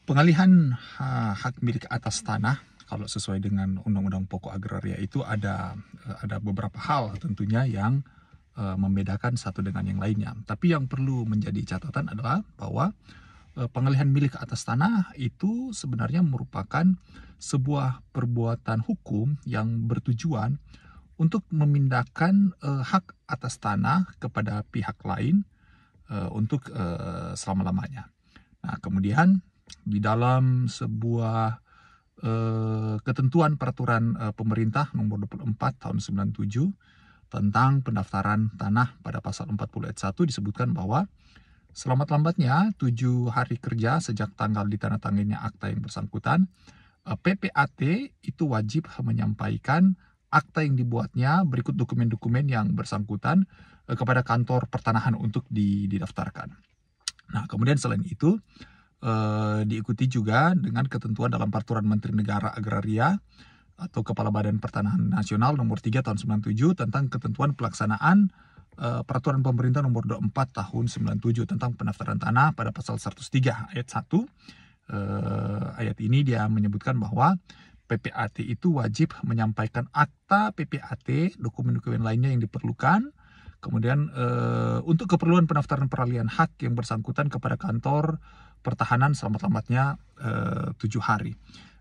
Pengalihan hak milik atas tanah kalau sesuai dengan Undang-Undang Pokok Agraria itu ada beberapa hal tentunya yang membedakan satu dengan yang lainnya. Tapi yang perlu menjadi catatan adalah bahwa pengalihan milik atas tanah itu sebenarnya merupakan sebuah perbuatan hukum yang bertujuan untuk memindahkan hak atas tanah kepada pihak lain untuk selama-lamanya. Nah, kemudian di dalam sebuah ketentuan peraturan pemerintah nomor 24 tahun 97 tentang pendaftaran tanah pada pasal 40 ayat 1 disebutkan bahwa selamat-lambatnya 7 hari kerja sejak tanggal ditandatanganinya akta yang bersangkutan, PPAT itu wajib menyampaikan akta yang dibuatnya berikut dokumen-dokumen yang bersangkutan kepada kantor pertanahan untuk didaftarkan. Nah, kemudian selain itu diikuti juga dengan ketentuan dalam Peraturan Menteri Negara Agraria atau Kepala Badan Pertanahan Nasional nomor 3 tahun 97 tentang ketentuan pelaksanaan Peraturan Pemerintah nomor 24 tahun 97 tentang pendaftaran tanah pada pasal 103 ayat 1. Ayat ini dia menyebutkan bahwa PPAT itu wajib menyampaikan akta PPAT, dokumen-dokumen lainnya yang diperlukan. Kemudian untuk keperluan pendaftaran peralihan hak yang bersangkutan kepada kantor pertahanan selamat-lambatnya 7 hari.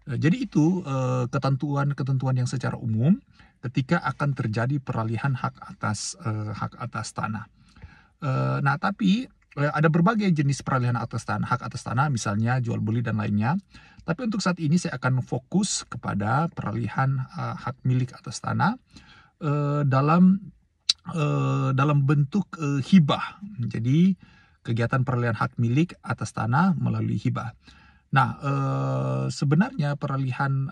Jadi itu ketentuan-ketentuan yang secara umum ketika akan terjadi peralihan hak atas tanah. Nah, tapi ada berbagai jenis peralihan hak atas tanah, misalnya jual beli dan lainnya. Tapi untuk saat ini saya akan fokus kepada peralihan hak milik atas tanah dalam bentuk hibah. Jadi kegiatan peralihan hak milik atas tanah melalui hibah. Nah, sebenarnya peralihan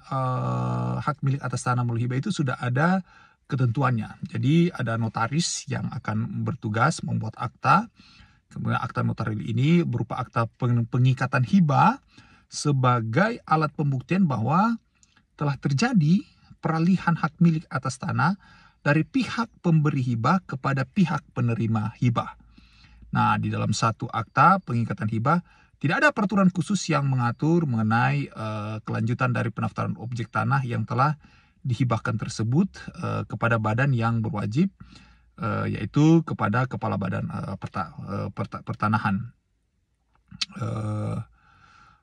hak milik atas tanah melalui hibah itu sudah ada ketentuannya. Jadi ada notaris yang akan bertugas membuat akta. Kemudian akta notaris ini berupa akta pengikatan hibah sebagai alat pembuktian bahwa telah terjadi peralihan hak milik atas tanah dari pihak pemberi hibah kepada pihak penerima hibah. Nah, di dalam satu akta pengikatan hibah tidak ada peraturan khusus yang mengatur mengenai kelanjutan dari pendaftaran objek tanah yang telah dihibahkan tersebut kepada badan yang berwajib, yaitu kepada Kepala Badan Pertanahan.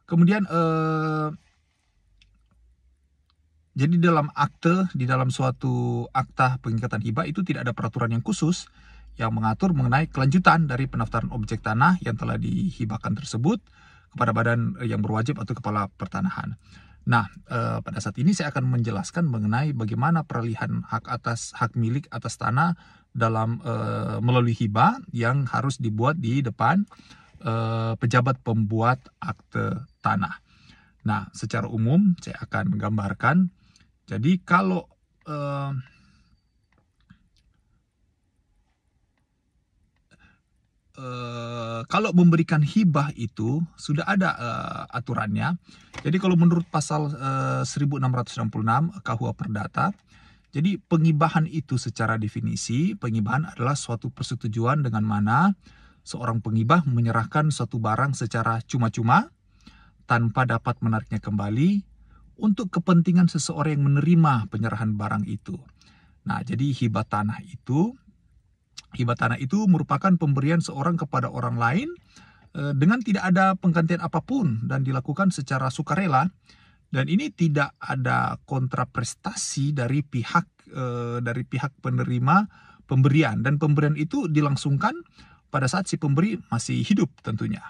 Kemudian jadi di dalam suatu akta pengikatan hibah itu tidak ada peraturan yang khusus yang mengatur mengenai kelanjutan dari pendaftaran objek tanah yang telah dihibahkan tersebut kepada badan yang berwajib atau kepala pertanahan. Nah, pada saat ini saya akan menjelaskan mengenai bagaimana peralihan hak milik atas tanah dalam melalui hibah yang harus dibuat di depan pejabat pembuat akte tanah. Nah, secara umum saya akan menggambarkan. Jadi kalau memberikan hibah itu sudah ada aturannya. Jadi kalau menurut pasal 1666 KUH Perdata, jadi pengibahan itu secara definisi, pengibahan adalah suatu persetujuan dengan mana seorang pengibah menyerahkan suatu barang secara cuma-cuma tanpa dapat menariknya kembali untuk kepentingan seseorang yang menerima penyerahan barang itu. Nah, jadi hibah tanah itu merupakan pemberian seorang kepada orang lain dengan tidak ada penggantian apapun dan dilakukan secara sukarela, dan ini tidak ada kontraprestasi dari pihak penerima pemberian, dan pemberian itu dilangsungkan pada saat si pemberi masih hidup tentunya.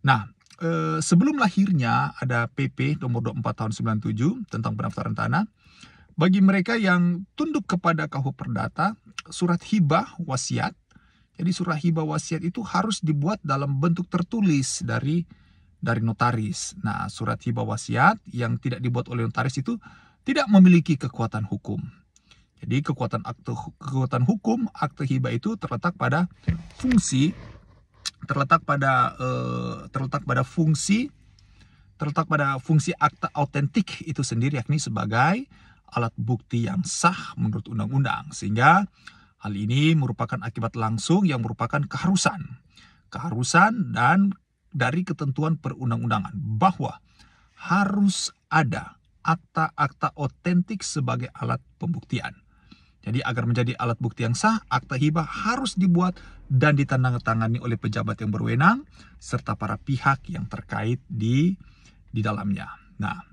Nah, sebelum lahirnya ada PP nomor 24 tahun 97 tentang pendaftaran tanah, bagi mereka yang tunduk kepada KUH Perdata, surat hibah wasiat. Jadi surat hibah wasiat itu harus dibuat dalam bentuk tertulis dari notaris. Nah, surat hibah wasiat yang tidak dibuat oleh notaris itu tidak memiliki kekuatan hukum. Jadi kekuatan hukum akte hibah itu terletak pada fungsi akta autentik itu sendiri, yakni sebagai alat bukti yang sah menurut undang-undang, sehingga hal ini merupakan akibat langsung yang merupakan keharusan dan dari ketentuan perundang-undangan bahwa harus ada akta-akta otentik sebagai alat pembuktian. Jadi agar menjadi alat bukti yang sah, akta hibah harus dibuat dan ditandatangani oleh pejabat yang berwenang serta para pihak yang terkait di dalamnya. Nah,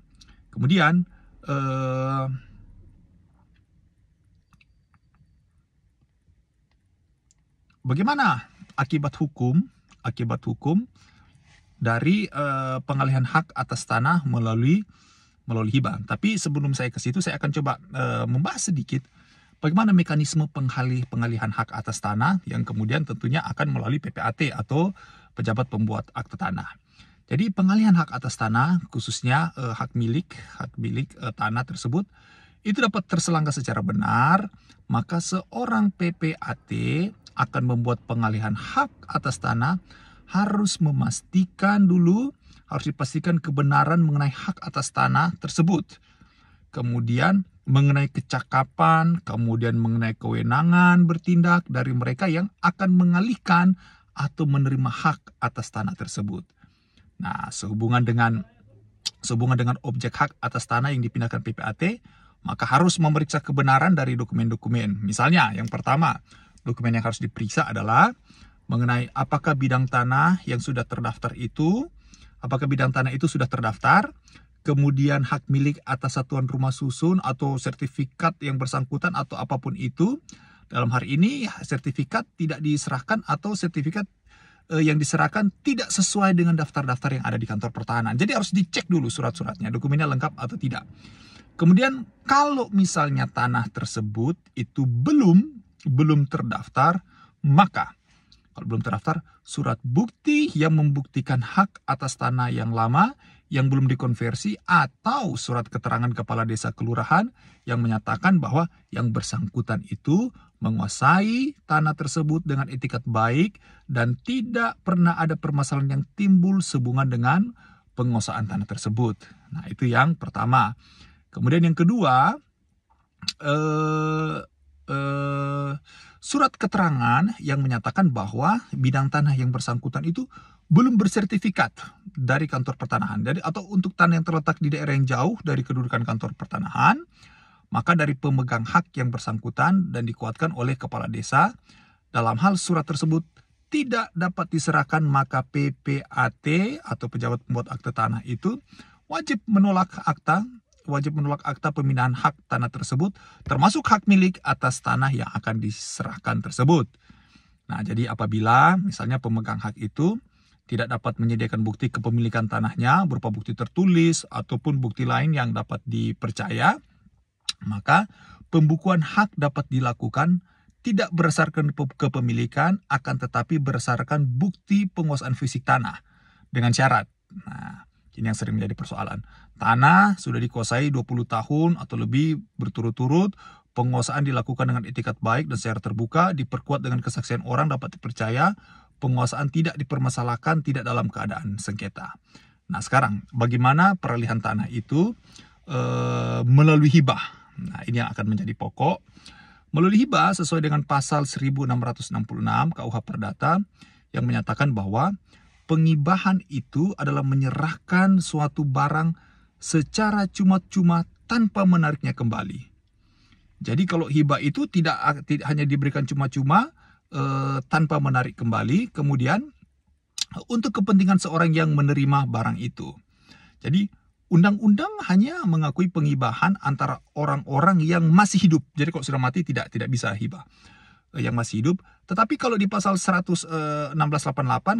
kemudian bagaimana akibat hukum dari pengalihan hak atas tanah melalui hibah. Tapi sebelum saya ke situ, saya akan coba membahas sedikit bagaimana mekanisme pengalihan hak atas tanah yang kemudian tentunya akan melalui PPAT atau pejabat pembuat akte tanah. Jadi pengalihan hak atas tanah, khususnya hak milik tanah tersebut, itu dapat terselanggar secara benar, maka seorang PPAT akan membuat pengalihan hak atas tanah harus dipastikan kebenaran mengenai hak atas tanah tersebut. Kemudian mengenai kecakapan, kemudian mengenai kewenangan bertindak dari mereka yang akan mengalihkan atau menerima hak atas tanah tersebut. Nah, sehubungan dengan objek hak atas tanah yang dipindahkan PPAT, maka harus memeriksa kebenaran dari dokumen-dokumen. Misalnya, yang pertama, dokumen yang harus diperiksa adalah mengenai apakah bidang tanah yang sudah terdaftar itu, sudah terdaftar, kemudian hak milik atas satuan rumah susun atau sertifikat yang bersangkutan atau apapun itu. Dalam hari ini sertifikat tidak diserahkan atau sertifikat yang diserahkan tidak sesuai dengan daftar-daftar yang ada di kantor pertahanan. Jadi harus dicek dulu surat-suratnya, dokumennya lengkap atau tidak. Kemudian kalau misalnya tanah tersebut itu belum terdaftar, maka kalau belum terdaftar, surat bukti yang membuktikan hak atas tanah yang lama yang belum dikonversi atau surat keterangan kepala desa kelurahan yang menyatakan bahwa yang bersangkutan itu menguasai tanah tersebut dengan etikat baik dan tidak pernah ada permasalahan yang timbul sehubungan dengan penguasaan tanah tersebut. Nah, itu yang pertama. Kemudian yang kedua, surat keterangan yang menyatakan bahwa bidang tanah yang bersangkutan itu belum bersertifikat dari kantor pertanahan. Jadi atau untuk tanah yang terletak di daerah yang jauh dari kedudukan kantor pertanahan, maka dari pemegang hak yang bersangkutan dan dikuatkan oleh kepala desa, dalam hal surat tersebut tidak dapat diserahkan, maka PPAT atau pejabat pembuat akte tanah itu wajib menolak akta pemindahan hak tanah tersebut, termasuk hak milik atas tanah yang akan diserahkan tersebut. Nah, jadi apabila misalnya pemegang hak itu tidak dapat menyediakan bukti kepemilikan tanahnya berupa bukti tertulis ataupun bukti lain yang dapat dipercaya, maka pembukuan hak dapat dilakukan tidak berdasarkan kepemilikan, akan tetapi berdasarkan bukti penguasaan fisik tanah dengan syarat. Nah, ini yang sering menjadi persoalan. Tanah sudah dikuasai 20 tahun atau lebih berturut-turut, penguasaan dilakukan dengan etikat baik dan secara terbuka, diperkuat dengan kesaksian orang dapat dipercaya, penguasaan tidak dipermasalahkan, tidak dalam keadaan sengketa. Nah, sekarang bagaimana peralihan tanah itu melalui hibah? Nah, ini yang akan menjadi pokok. Melalui hibah sesuai dengan pasal 1666 KUH Perdata yang menyatakan bahwa pengibahan itu adalah menyerahkan suatu barang secara cuma-cuma tanpa menariknya kembali. Jadi kalau hibah itu tidak hanya diberikan cuma-cuma tanpa menarik kembali, kemudian untuk kepentingan seorang yang menerima barang itu. Jadi undang-undang hanya mengakui pengibahan antara orang-orang yang masih hidup. Jadi kalau sudah mati tidak bisa hibah yang masih hidup. Tetapi kalau di pasal 1688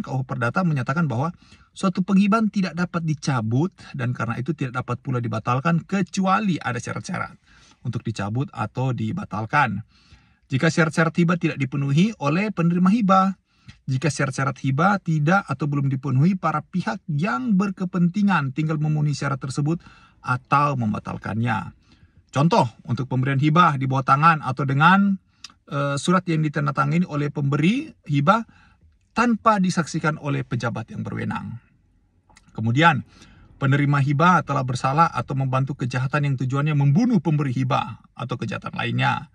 KUH Perdata menyatakan bahwa suatu penghibahan tidak dapat dicabut dan karena itu tidak dapat pula dibatalkan kecuali ada syarat-syarat untuk dicabut atau dibatalkan. Jika syarat-syarat hibah tidak dipenuhi oleh penerima hibah, jika syarat-syarat hibah tidak atau belum dipenuhi, para pihak yang berkepentingan tinggal memenuhi syarat tersebut atau membatalkannya. Contoh, untuk pemberian hibah di bawah tangan atau dengan surat yang ditandatangani oleh pemberi hibah tanpa disaksikan oleh pejabat yang berwenang. Kemudian, penerima hibah telah bersalah atau membantu kejahatan yang tujuannya membunuh pemberi hibah atau kejahatan lainnya.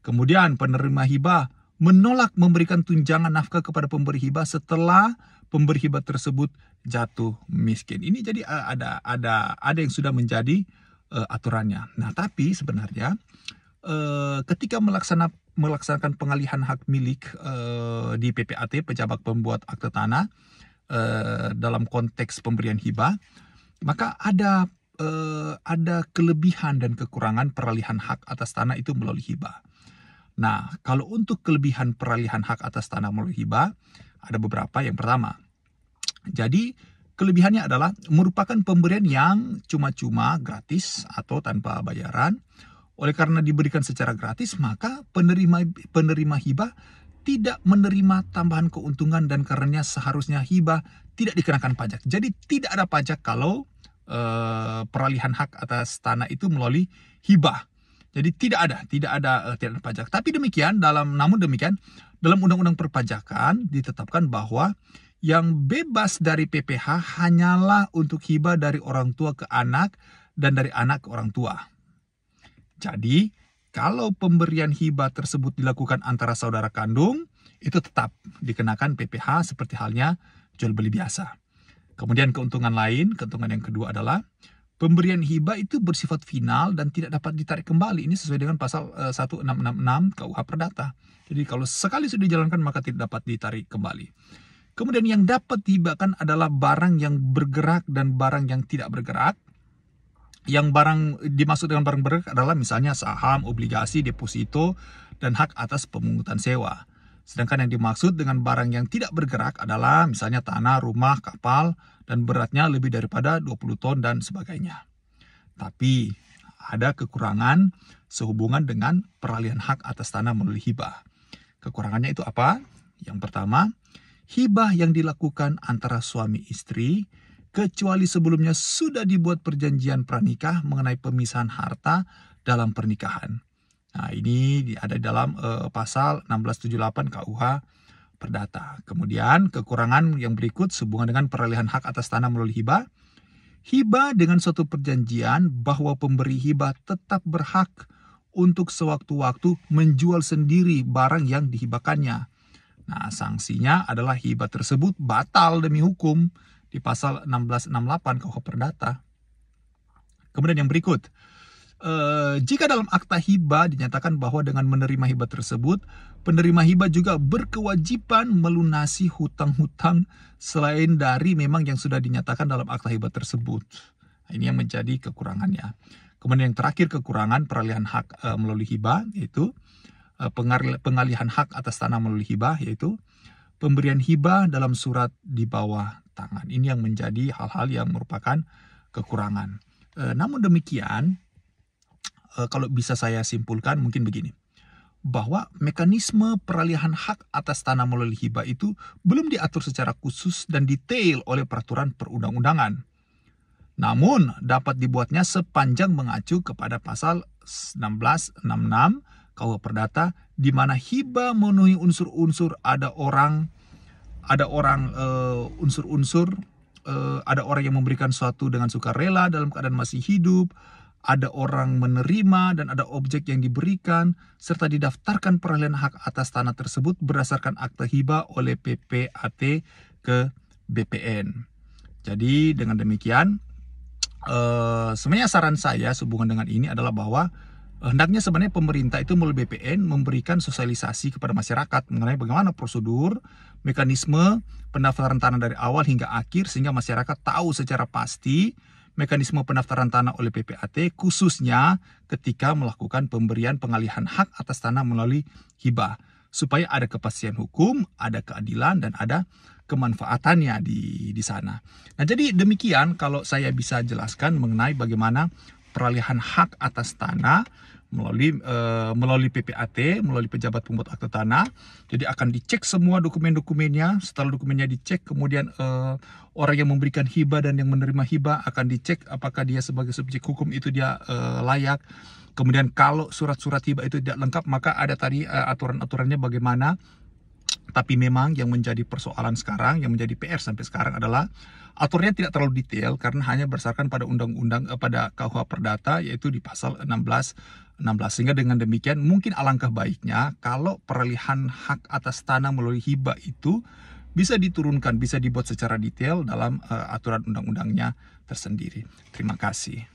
Kemudian penerima hibah menolak memberikan tunjangan nafkah kepada pemberi hibah setelah pemberi hibah tersebut jatuh miskin. Ini jadi ada yang sudah menjadi aturannya. Nah, tapi sebenarnya ketika melaksanakan pengalihan hak milik di PPAT, pejabat pembuat akte tanah, dalam konteks pemberian hibah, maka ada kelebihan dan kekurangan peralihan hak atas tanah itu melalui hibah. Nah, kalau untuk kelebihan peralihan hak atas tanah melalui hibah, ada beberapa. Yang pertama, jadi kelebihannya adalah merupakan pemberian yang cuma-cuma, gratis atau tanpa bayaran. Oleh karena diberikan secara gratis, maka penerima hibah tidak menerima tambahan keuntungan, dan karenanya seharusnya hibah tidak dikenakan pajak. Jadi tidak ada pajak kalau peralihan hak atas tanah itu melalui hibah. Jadi tidak ada pajak. Tapi namun demikian dalam Undang-Undang Perpajakan ditetapkan bahwa yang bebas dari PPh hanyalah untuk hibah dari orang tua ke anak dan dari anak ke orang tua. Jadi kalau pemberian hibah tersebut dilakukan antara saudara kandung, itu tetap dikenakan PPh seperti halnya jual beli biasa. Kemudian keuntungan yang kedua adalah pemberian hibah itu bersifat final dan tidak dapat ditarik kembali. Ini sesuai dengan pasal 1666 KUH Perdata. Jadi kalau sekali sudah dijalankan maka tidak dapat ditarik kembali. Kemudian yang dapat dihibahkan adalah barang yang bergerak dan barang yang tidak bergerak. Yang dimaksud dengan barang bergerak adalah misalnya saham, obligasi, deposito, dan hak atas pemungutan sewa. Sedangkan yang dimaksud dengan barang yang tidak bergerak adalah misalnya tanah, rumah, kapal, dan beratnya lebih daripada 20 ton dan sebagainya. Tapi ada kekurangan sehubungan dengan peralihan hak atas tanah melalui hibah. Kekurangannya itu apa? Yang pertama, hibah yang dilakukan antara suami istri, kecuali sebelumnya sudah dibuat perjanjian pranikah mengenai pemisahan harta dalam pernikahan. Nah, ini ada dalam pasal 1678 KUH Perdata. Kemudian kekurangan yang berikut sehubungan dengan peralihan hak atas tanah melalui hibah. Hibah dengan suatu perjanjian bahwa pemberi hibah tetap berhak untuk sewaktu-waktu menjual sendiri barang yang dihibahkannya. Nah, sanksinya adalah hibah tersebut batal demi hukum di pasal 1668 KUH Perdata. Kemudian yang berikut, jika dalam akta hibah dinyatakan bahwa dengan menerima hibah tersebut, penerima hibah juga berkewajiban melunasi hutang-hutang selain dari memang yang sudah dinyatakan dalam akta hibah tersebut. Nah, ini yang menjadi kekurangannya. Kemudian yang terakhir, kekurangan peralihan hak melalui hibah, yaitu pengalihan hak atas tanah melalui hibah, yaitu pemberian hibah dalam surat di bawah tangan. Ini yang menjadi hal-hal yang merupakan kekurangan. Namun demikian, kalau bisa saya simpulkan mungkin begini, bahwa mekanisme peralihan hak atas tanah melalui hibah itu belum diatur secara khusus dan detail oleh peraturan perundang-undangan. Namun dapat dibuatnya sepanjang mengacu kepada pasal 1666 KUH Perdata, di mana hibah memenuhi unsur-unsur ada orang yang memberikan sesuatu dengan sukarela dalam keadaan masih hidup, ada orang menerima, dan ada objek yang diberikan, serta didaftarkan peralihan hak atas tanah tersebut berdasarkan akta hibah oleh PPAT ke BPN. Jadi dengan demikian, sebenarnya saran saya sehubungan dengan ini adalah bahwa hendaknya sebenarnya pemerintah itu melalui BPN memberikan sosialisasi kepada masyarakat mengenai bagaimana prosedur, mekanisme pendaftaran tanah dari awal hingga akhir, sehingga masyarakat tahu secara pasti mekanisme pendaftaran tanah oleh PPAT, khususnya ketika melakukan pemberian pengalihan hak atas tanah melalui hibah, supaya ada kepastian hukum, ada keadilan, dan ada kemanfaatannya di sana. Nah, jadi demikian kalau saya bisa jelaskan mengenai bagaimana peralihan hak atas tanah melalui PPAT, melalui pejabat pembuat akte tanah. Jadi akan dicek semua dokumen-dokumennya. Setelah dokumennya dicek, kemudian orang yang memberikan hibah dan yang menerima hibah akan dicek apakah dia sebagai subjek hukum itu dia layak. Kemudian kalau surat-surat hibah itu tidak lengkap, maka ada tadi aturan-aturannya bagaimana. Tapi memang yang menjadi persoalan sekarang, yang menjadi PR sampai sekarang adalah Aturnya tidak terlalu detail karena hanya berdasarkan pada undang-undang pada KUH Perdata, yaitu di pasal 16. Sehingga dengan demikian mungkin alangkah baiknya kalau peralihan hak atas tanah melalui hibah itu bisa diturunkan, bisa dibuat secara detail dalam aturan undang-undangnya tersendiri. Terima kasih.